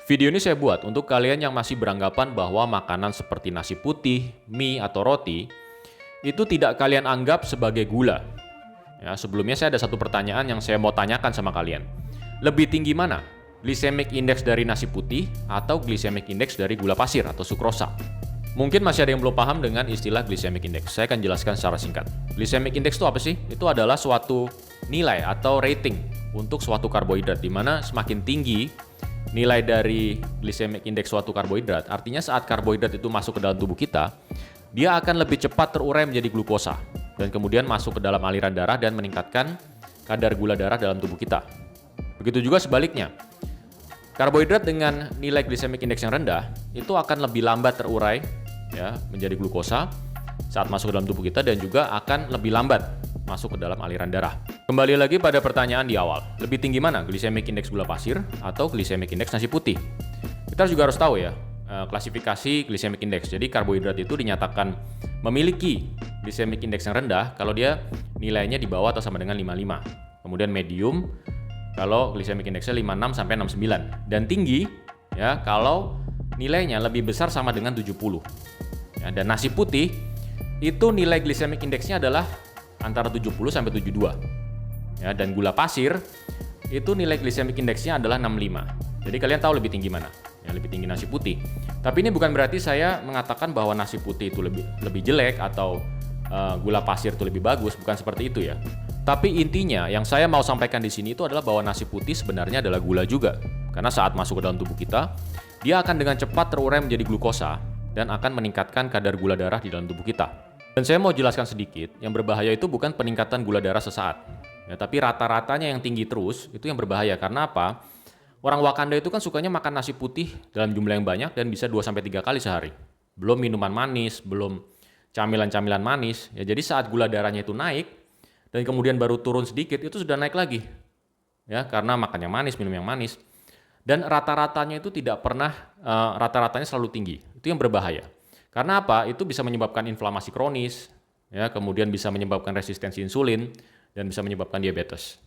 Video ini saya buat untuk kalian yang masih beranggapan bahwa makanan seperti nasi putih, mie, atau roti itu tidak kalian anggap sebagai gula. Ya, sebelumnya saya ada satu pertanyaan yang saya mau tanyakan sama kalian. Lebih tinggi mana? Glycemic index dari nasi putih atau glycemic index dari gula pasir atau sukrosa? Mungkin masih ada yang belum paham dengan istilah glycemic index. Saya akan jelaskan secara singkat. Glycemic index itu apa sih? Itu adalah suatu nilai atau rating untuk suatu karbohidrat, di mana semakin tinggi nilai dari glycemic index suatu karbohidrat, artinya saat karbohidrat itu masuk ke dalam tubuh kita, dia akan lebih cepat terurai menjadi glukosa dan kemudian masuk ke dalam aliran darah dan meningkatkan kadar gula darah dalam tubuh kita. Begitu juga sebaliknya. Karbohidrat dengan nilai glycemic index yang rendah itu akan lebih lambat terurai ya menjadi glukosa saat masuk ke dalam tubuh kita dan juga akan lebih lambat masuk ke dalam aliran darah. Kembali lagi pada pertanyaan di awal, lebih tinggi mana glycemic index gula pasir atau glycemic index nasi putih? Kita juga harus tahu ya, klasifikasi glycemic index. Jadi karbohidrat itu dinyatakan memiliki glycemic index yang rendah kalau dia nilainya di bawah atau sama dengan 55. Kemudian medium kalau glycemic indexnya 56 sampai 69 dan tinggi ya kalau nilainya lebih besar sama dengan 70. Ya, dan nasi putih itu nilai glycemic indexnya adalah antara 70 sampai 72. Ya, dan gula pasir itu nilai glycemic indeksnya adalah 65. Jadi kalian tahu lebih tinggi mana? Ya, lebih tinggi nasi putih. Tapi ini bukan berarti saya mengatakan bahwa nasi putih itu lebih jelek atau gula pasir itu lebih bagus, bukan seperti itu ya. Tapi intinya yang saya mau sampaikan di sini itu adalah bahwa nasi putih sebenarnya adalah gula juga. Karena saat masuk ke dalam tubuh kita, dia akan dengan cepat terurai menjadi glukosa dan akan meningkatkan kadar gula darah di dalam tubuh kita. Dan saya mau jelaskan sedikit, yang berbahaya itu bukan peningkatan gula darah sesaat. Ya, tapi rata-ratanya yang tinggi terus, itu yang berbahaya. Karena apa? Orang Wakanda itu kan sukanya makan nasi putih dalam jumlah yang banyak dan bisa 2-3 kali sehari. Belum minuman manis, belum camilan-camilan manis. Ya, jadi saat gula darahnya itu naik, dan kemudian baru turun sedikit, itu sudah naik lagi. Ya, karena makan yang manis, minum yang manis. Dan rata-ratanya itu tidak pernah, rata-ratanya selalu tinggi. Itu yang berbahaya. Karena apa? Itu bisa menyebabkan inflamasi kronis, ya, kemudian bisa menyebabkan resistensi insulin, dan bisa menyebabkan diabetes.